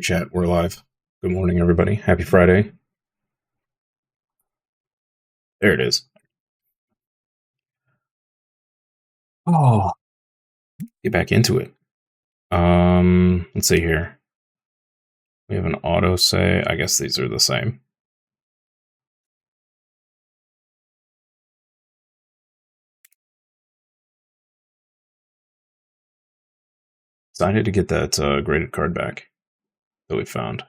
Chat, we're live. Good morning, everybody. Happy Friday. There it is. Oh, get back into it. Let's see here. We have an auto say. I guess these are the same. Excited to get that graded card back that we found.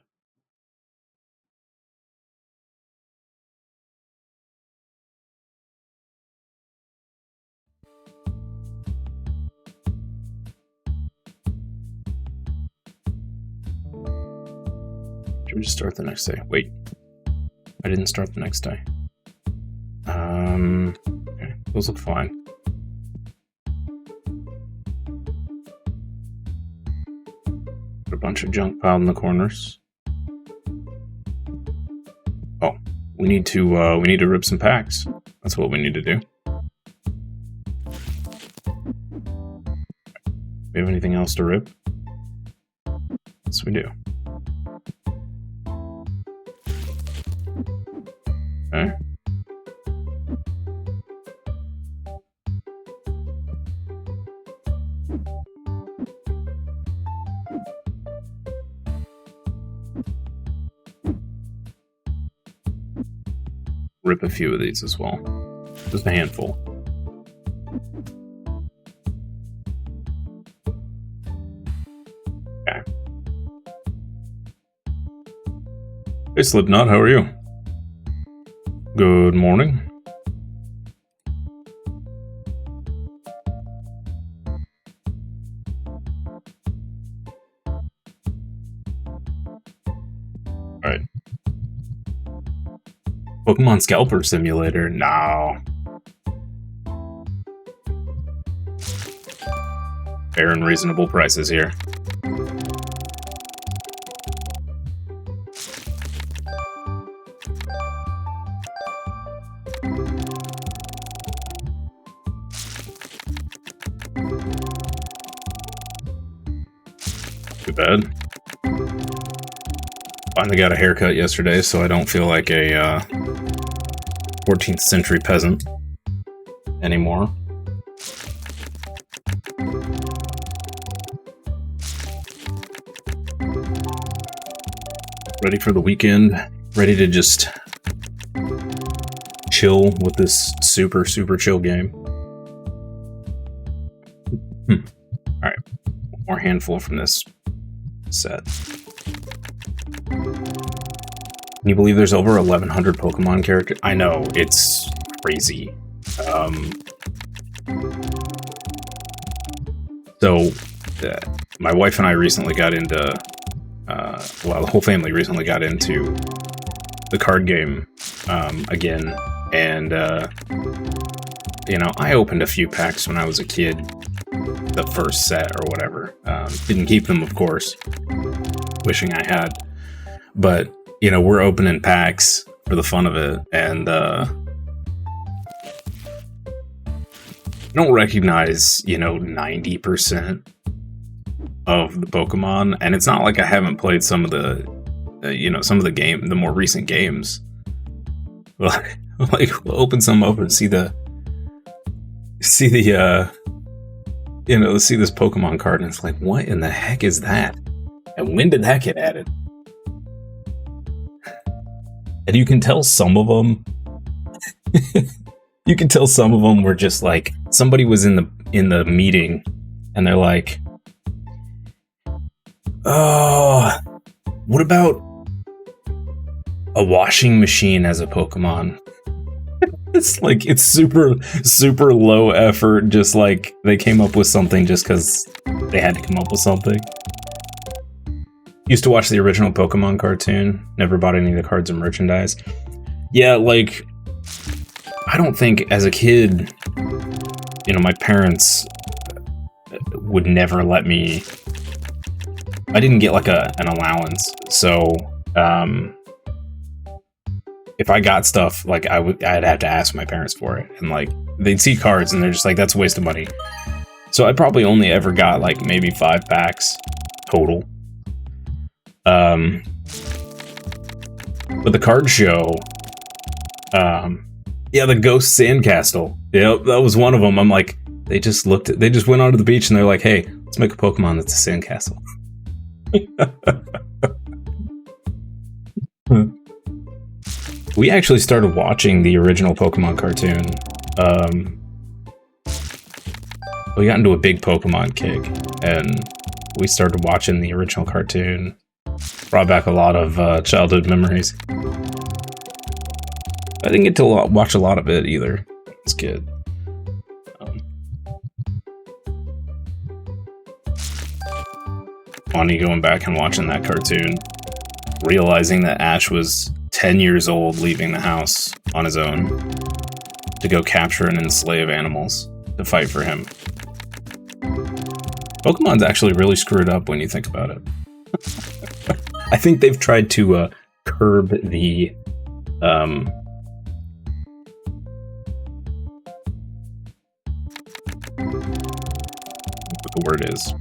Should we just start the next day? Wait, I didn't start the next day. Okay, those look fine. Put a bunch of junk piled in the corners. Oh, we need to rip some packs. That's what we need to do. We have anything else to rip? Yes, we do. Okay. Rip a few of these as well. Just a handful. Okay. Hey Slipknot, how are you? Good morning. Alright. Pokemon Scalper Simulator? No. Fair and reasonable prices here. Too bad. Finally got a haircut yesterday, so I don't feel like a 14th century peasant anymore. Ready for the weekend, ready to just chill with this super chill game. Alright, one more handful from this set. Can you believe there's over 1,100 Pokemon characters? I know, it's crazy. So, my wife and I recently got into, well, the whole family recently got into the card game again, and, you know, I opened a few packs when I was a kid, the first set or whatever. Didn't keep them, of course, wishing I had, but you know, we're opening packs for the fun of it, and I don't recognize, you know, 90% of the Pokemon, and it's not like I haven't played some of the, you know, some of the more recent games. Like, we'll open some up and see the, you know, see this Pokemon card, and it's like, what in the heck is that? And when did that get added? And you can tell some of them, were just like, somebody was in the meeting, and they're like, oh, what about a washing machine as a Pokemon? It's like, it's super low effort, just like they came up with something just because they had to come up with something. Used to watch the original Pokemon cartoon, never bought any of the cards or merchandise. Yeah, like, I don't think as a kid, you know, my parents would never let me, I didn't get like an allowance, so if I got stuff, like I'd have to ask my parents for it, and like they'd see cards and they're just like, that's a waste of money. So I probably only ever got like maybe 5 packs total. But the card show, yeah, the Ghost Sandcastle. Yep, that was one of them. I'm like, they just went onto the beach and they're like, hey, let's make a Pokemon that's a sandcastle. We actually started watching the original Pokemon cartoon. We got into a big Pokemon kick, and we started watching the original cartoon. Brought back a lot of childhood memories. I didn't get to watch a lot of it either. It's good. Funny going back and watching that cartoon, realizing that Ash was 10 years old leaving the house on his own to go capture and enslave animals to fight for him. Pokemon's actually really screwed up when you think about it. I think they've tried to curb the what the word is.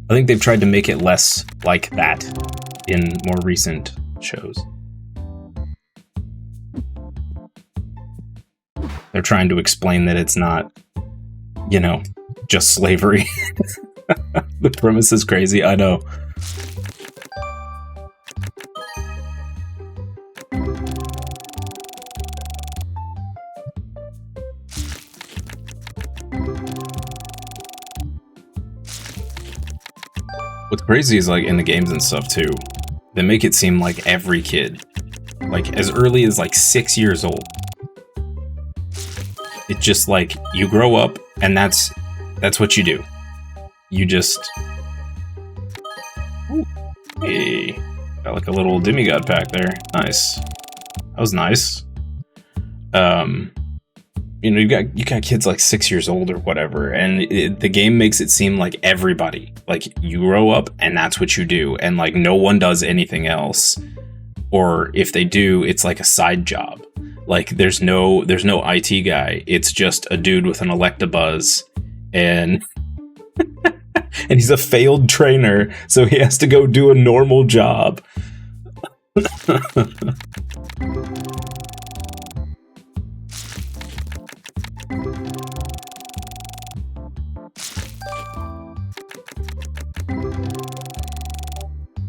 I think they've tried to make it less like that in more recent shows. They're trying to explain that it's not, you know, just slavery. The premise is crazy, I know. What's crazy is, like, in the games and stuff too, they make it seem like every kid, like as early as like 6 years old, it's just like you grow up and that's what you do. You just, ooh, hey, got like a little demigod pack there. Nice. That was nice. You know, you got kids like 6 years old or whatever, and the game makes it seem like everybody, like you grow up and that's what you do, and like no one does anything else, or if they do, it's like a side job. Like there's no IT guy. It's just a dude with an Electabuzz, and and he's a failed trainer, so he has to go do a normal job.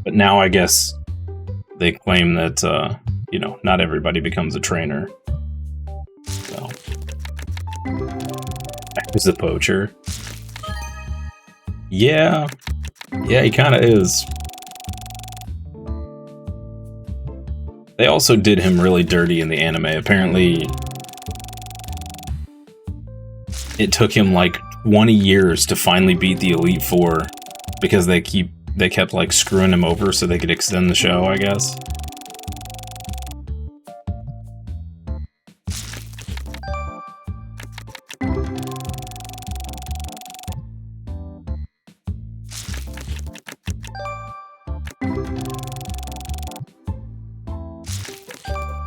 But now I guess they claim that, you know, not everybody becomes a trainer. So, he's a poacher. Yeah, he kind of is. They also did him really dirty in the anime. Apparently, it took him like 20 years to finally beat the Elite Four because they kept like screwing him over so they could extend the show, I guess.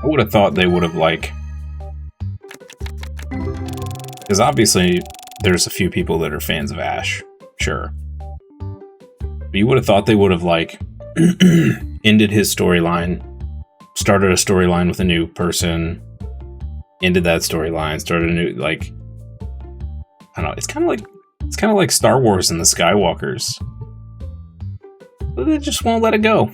I would have thought they would have, like, because obviously there's a few people that are fans of Ash, sure. But you would have thought they would have, like, ended his storyline, started a storyline with a new person, ended that storyline, started a new, like, I don't know, it's kind of like Star Wars and the Skywalkers. But they just won't let it go.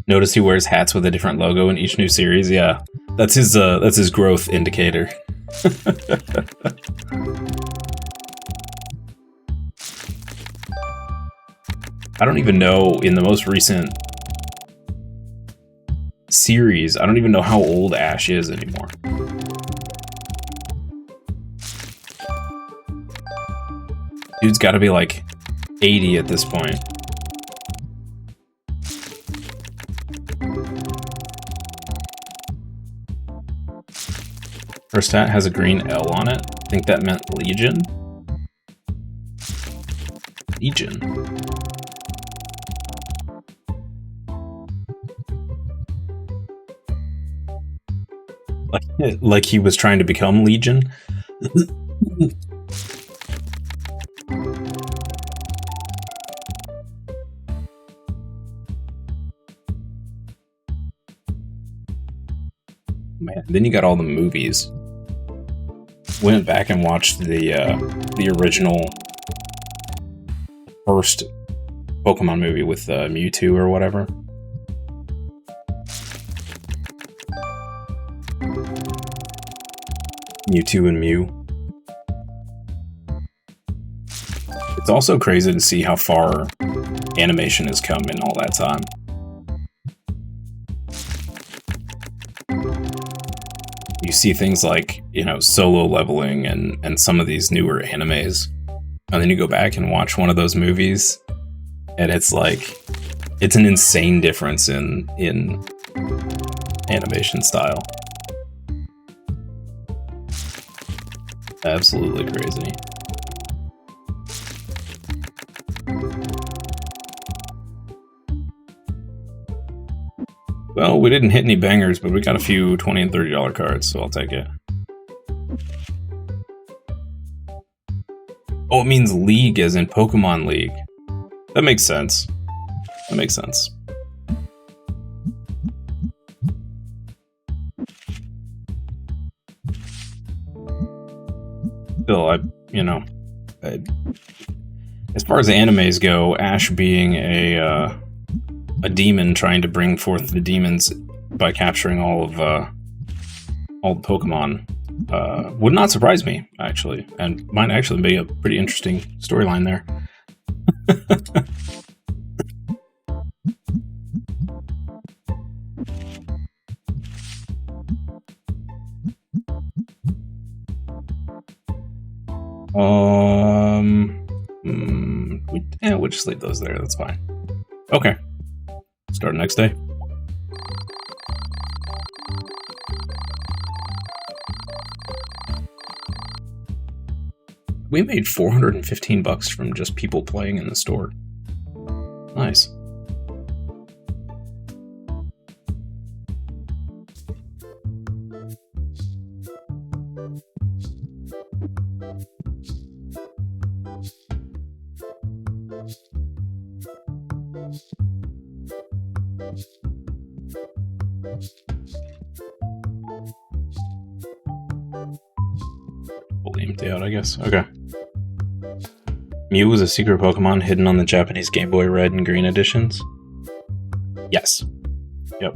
Notice he wears hats with a different logo in each new series. Yeah, that's his growth indicator. I don't even know, in the most recent series, I don't even know how old Ash is anymore. Dude's got to be like 80 at this point. First hat has a green L on it. I think that meant Legion. Legion. Like he was trying to become Legion. Man, then you got all the movies. Went back and watched the original first Pokemon movie with Mewtwo or whatever. Mewtwo and Mew. It's also crazy to see how far animation has come in all that time. You see things like, you know, Solo Leveling and some of these newer animes, and then you go back and watch one of those movies, and it's like, it's an insane difference in animation style. Absolutely crazy. Well, we didn't hit any bangers, but we got a few $20 and $30 cards, so I'll take it. Oh, it means League as in Pokemon League. That makes sense. That makes sense. Still, as far as animes go, Ash being a demon trying to bring forth the demons by capturing all the Pokemon would not surprise me, actually, and might actually be a pretty interesting storyline there. We'll just leave those there, that's fine. Okay. Start next day. We made $415 from just people playing in the store. Nice. Fully empty out, I guess. Okay. Mew was a secret Pokemon hidden on the Japanese Game Boy Red and Green editions? Yes. Yep.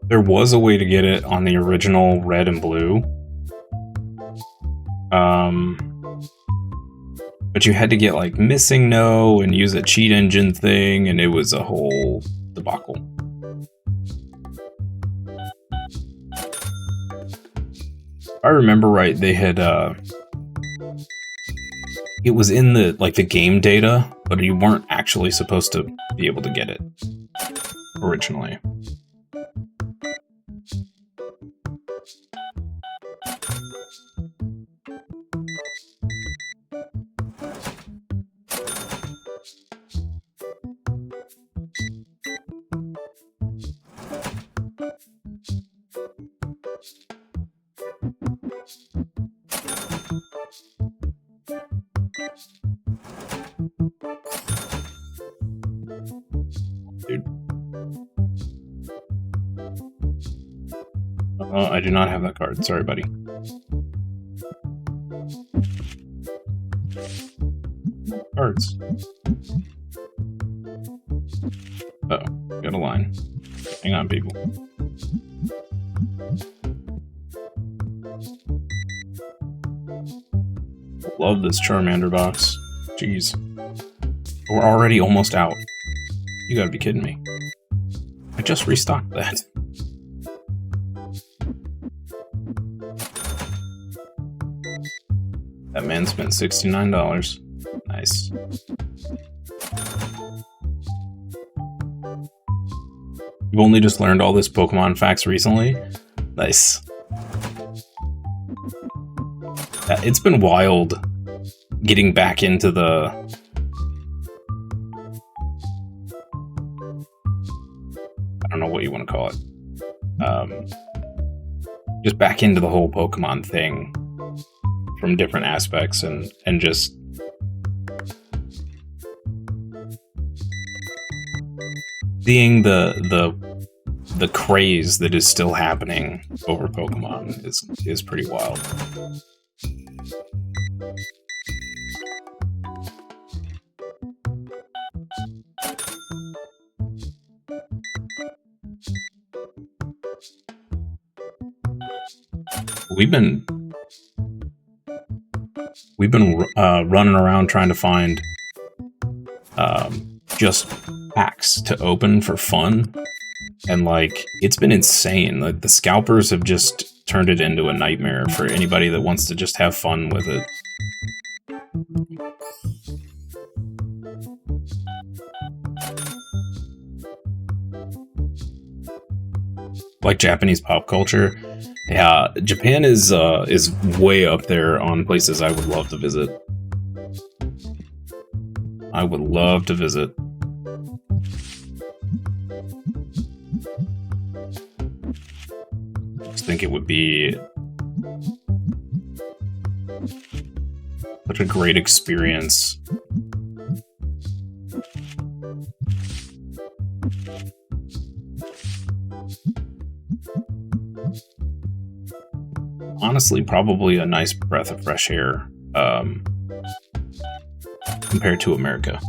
There was a way to get it on the original Red and Blue. But you had to get like Missing No and use a cheat engine thing, and it was a whole debacle. If I remember right, they had it was in the game data, but you weren't actually supposed to be able to get it originally. Dude. I do not have that card. Sorry, buddy. Cards. Uh-oh. Got a line. Hang on, people. Love this Charmander box. Jeez. We're already almost out. You gotta be kidding me. I just restocked that. That man spent $69. Nice. You've only just learned all this Pokemon facts recently? Nice. It's been wild getting back into the... I don't know what you want to call it. Just back into the whole Pokemon thing from different aspects and just... seeing the craze that is still happening over Pokemon is pretty wild. We've been running around trying to find just packs to open for fun, and like it's been insane. Like the scalpers have just turned it into a nightmare for anybody that wants to just have fun with it. Like Japanese pop culture. Yeah, Japan is way up there on places I would love to visit. I would love to visit. I just think it would be such a great experience. Honestly, probably a nice breath of fresh air compared to America.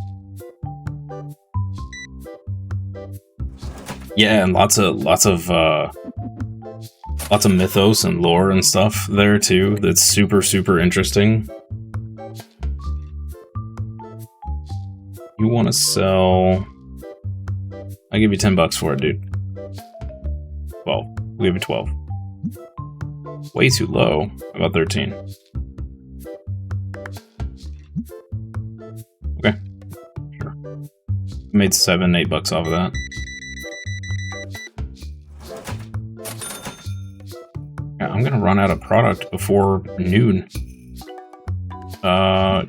Yeah, and lots of mythos and lore and stuff there too. That's super interesting. You want to sell? I give you $10 for it, dude. 12. We'll give you 12. Way too low. About 13. Okay. Sure. Made $7-8 off of that. Yeah, I'm gonna run out of product before noon. Yeah.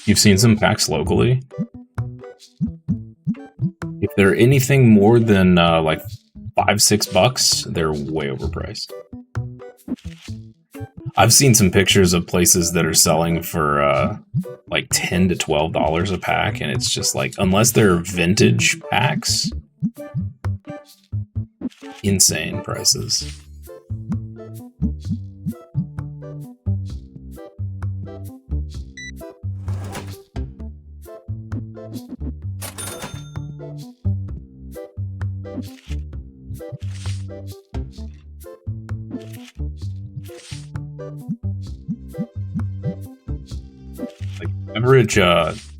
You've seen some packs locally. If they're anything more than like $5-6, they're way overpriced. I've seen some pictures of places that are selling for like $10 to $12 a pack, and it's just like, unless they're vintage packs, insane prices.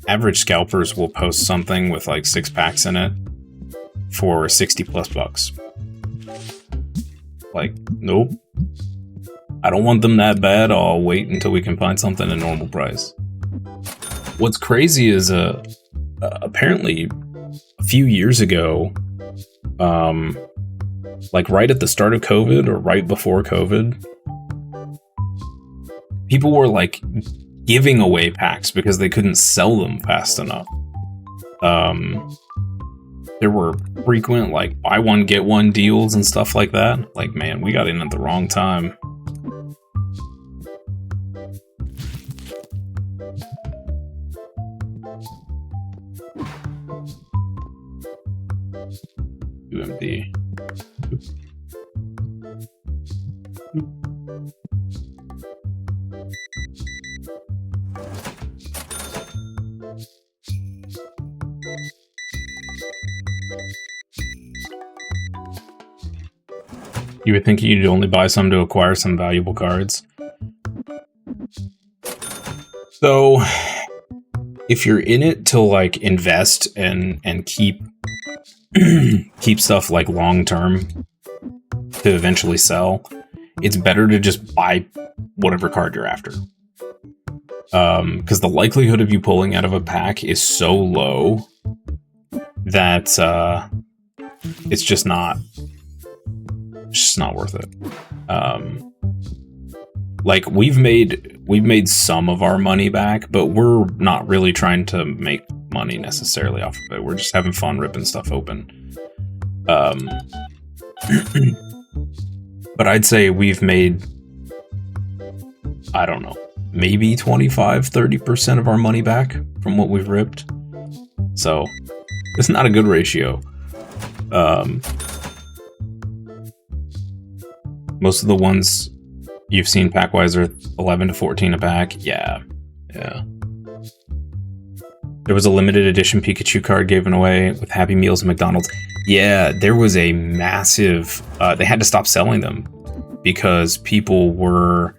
Average scalpers will post something with like 6 packs in it for $60+ Like, nope. I don't want them that bad. I'll wait until we can find something at normal price. What's crazy is apparently a few years ago, like right at the start of COVID or right before COVID, people were like giving away packs because they couldn't sell them fast enough. There were frequent like buy one get one deals and stuff like that. Like, man, we got in at the wrong time. UMD. You would think you'd only buy some to acquire some valuable cards. So, if you're in it to like invest and keep keep stuff like long term to eventually sell, it's better to just buy whatever card you're after. Because the likelihood of you pulling out of a pack is so low that it's just not worth it. Like we've made some of our money back, but we're not really trying to make money necessarily off of it. We're just having fun ripping stuff open. But I'd say we've made, I don't know, maybe 25-30% of our money back from what we've ripped. So it's not a good ratio. Most of the ones you've seen pack-wise are 11 to 14 a pack. Yeah. There was a limited edition Pikachu card given away with Happy Meals at McDonald's. Yeah, there was a massive... they had to stop selling them because people were...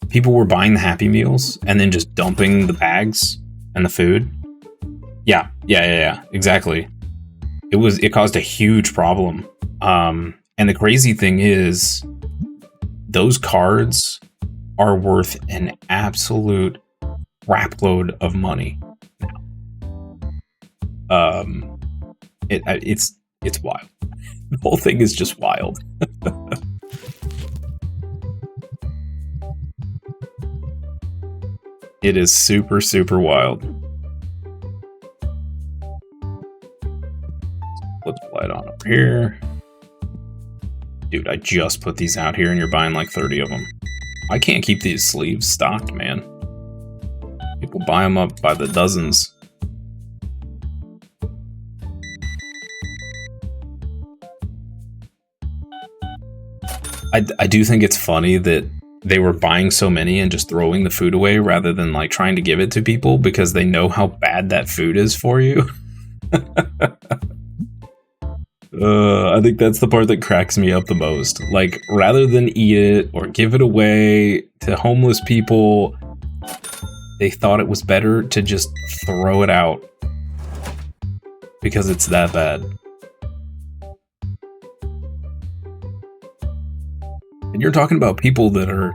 people were buying the Happy Meals and then just dumping the bags and the food. Yeah, exactly. It caused a huge problem. And the crazy thing is, those cards are worth an absolute crapload of money now. It's wild. The whole thing is just wild. It is super, super wild. Let's light on over here. Dude, I just put these out here and you're buying like 30 of them. I can't keep these sleeves stocked, man. People buy them up by the dozens. I do think it's funny that they were buying so many and just throwing the food away rather than like trying to give it to people because they know how bad that food is for you. I think that's the part that cracks me up the most. Like, rather than eat it or give it away to homeless people, they thought it was better to just throw it out because it's that bad. And you're talking about people that are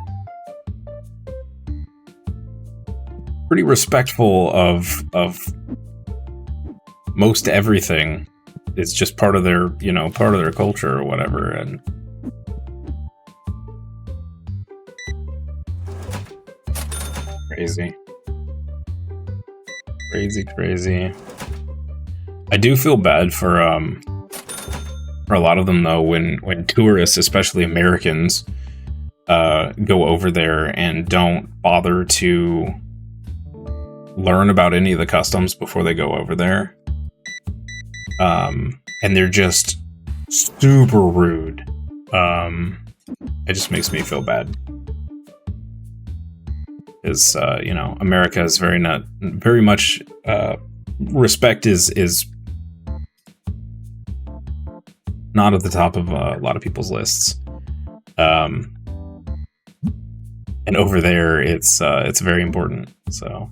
pretty respectful of most everything. It's just part of their, part of their culture or whatever. And crazy. I do feel bad for a lot of them though, when tourists, especially Americans, go over there and don't bother to learn about any of the customs before they go over there. And they're just super rude. It just makes me feel bad. Is America is very much respect is not at the top of a lot of people's lists. And over there it's very important. So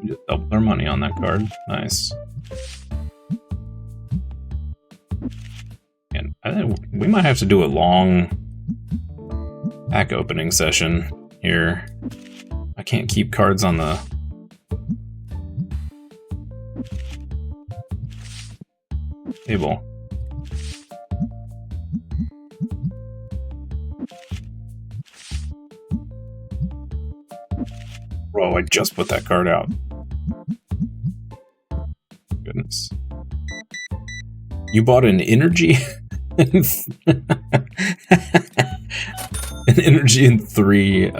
just double our money on that card. Nice. And I think we might have to do a long pack opening session here. I can't keep cards on the table. Bro, I just put that card out. Goodness. You bought an energy? An energy and three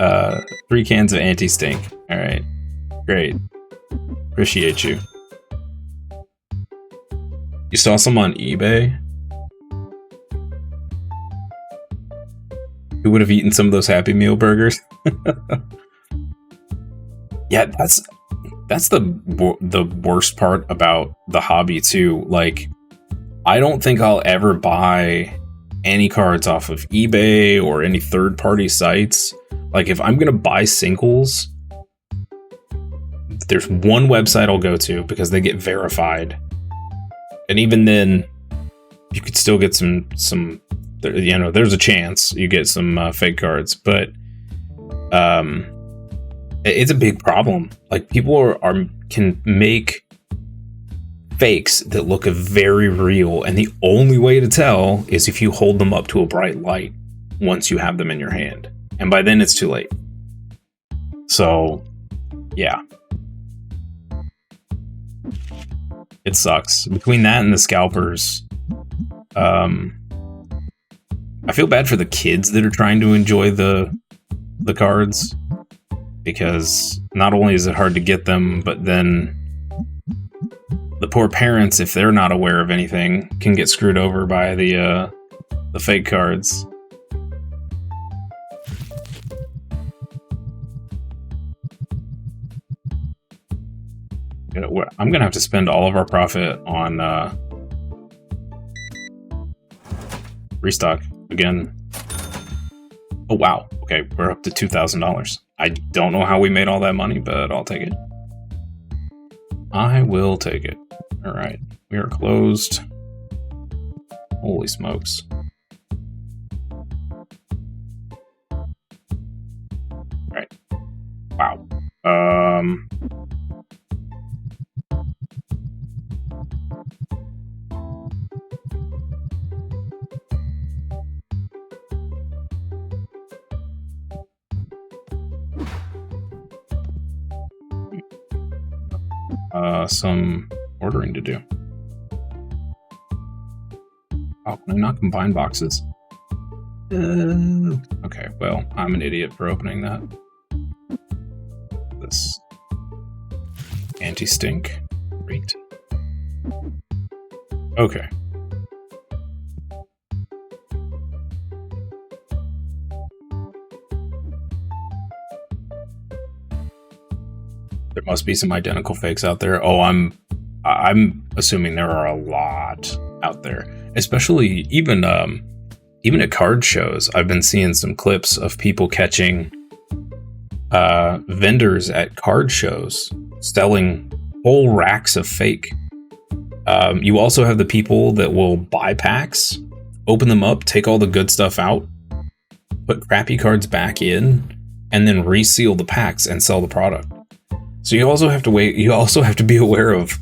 cans of anti-stink. Alright. Great. Appreciate you. You saw some on eBay? Who would have eaten some of those Happy Meal burgers? Yeah, that's the worst part about the hobby too. Like, I don't think I'll ever buy any cards off of eBay or any third-party sites. Like, if I'm gonna buy singles, there's one website I'll go to because they get verified, and even then, you could still get some. There's a chance you get some fake cards, but it's a big problem. Like, people can make fakes that look very real, and the only way to tell is if you hold them up to a bright light once you have them in your hand, and by then it's too late. So Yeah. It sucks. Between that and the scalpers, I feel bad for the kids that are trying to enjoy the cards, because not only is it hard to get them, but then the poor parents, if they're not aware of anything, can get screwed over by the fake cards. I'm gonna have to spend all of our profit on restock again. Oh wow, okay, we're up to $2,000. I don't know how we made all that money, but I'll take it. I will take it. All right, we are closed. Holy smokes. All right, wow. Some ordering to do. Oh, can I not combine boxes? Okay, well, I'm an idiot for opening that. This anti-stink. Great. Okay. There must be some identical fakes out there. Oh, I'm assuming there are a lot out there, especially even at card shows. I've been seeing some clips of people catching vendors at card shows selling whole racks of fake. You also have the people that will buy packs, open them up, take all the good stuff out, put crappy cards back in, and then reseal the packs and sell the product. So you also have to wait. You also have to be aware of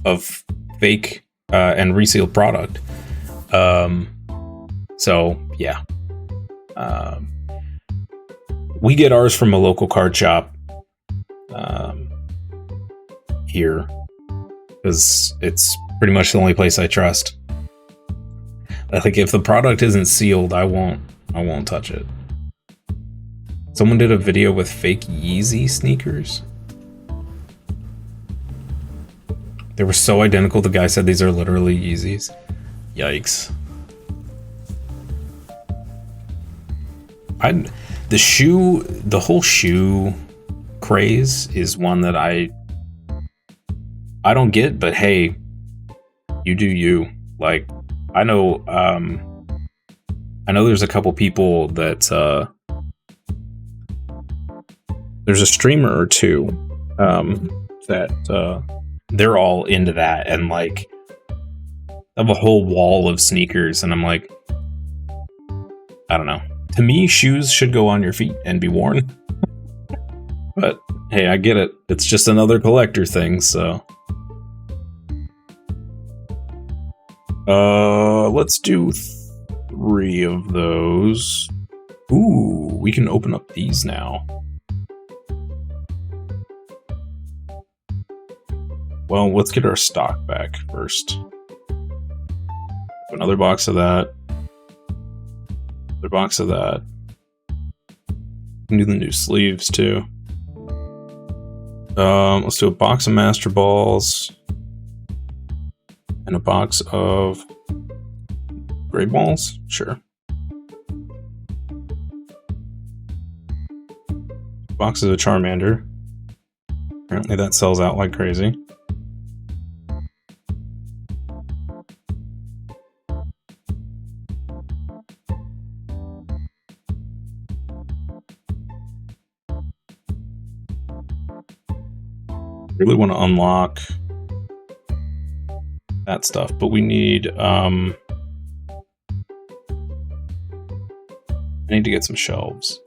fake and resealed product. So yeah, we get ours from a local card shop here, because it's pretty much the only place I trust. Like, if the product isn't sealed, I won't touch it. Someone did a video with fake Yeezy sneakers. They were so identical, the guy said these are literally Yeezys. Yikes. The whole shoe craze is one that I don't get, but hey, you do you. Like, I know there's a couple people that there's a streamer or two that they're all into that, and like have a whole wall of sneakers, and I'm like, I don't know. To me, shoes should go on your feet and be worn. But hey, I get it. It's just another collector thing, so. Let's do 3 of those. Ooh, we can open up these now. Well, let's get our stock back first. Another box of that. Another box of that. We can do the new sleeves too. Let's do a box of Master Balls. And a box of Gray Balls? Sure. Boxes of Charmander. Apparently that sells out like crazy. Really want to unlock that stuff, but we need I need to get some shelves.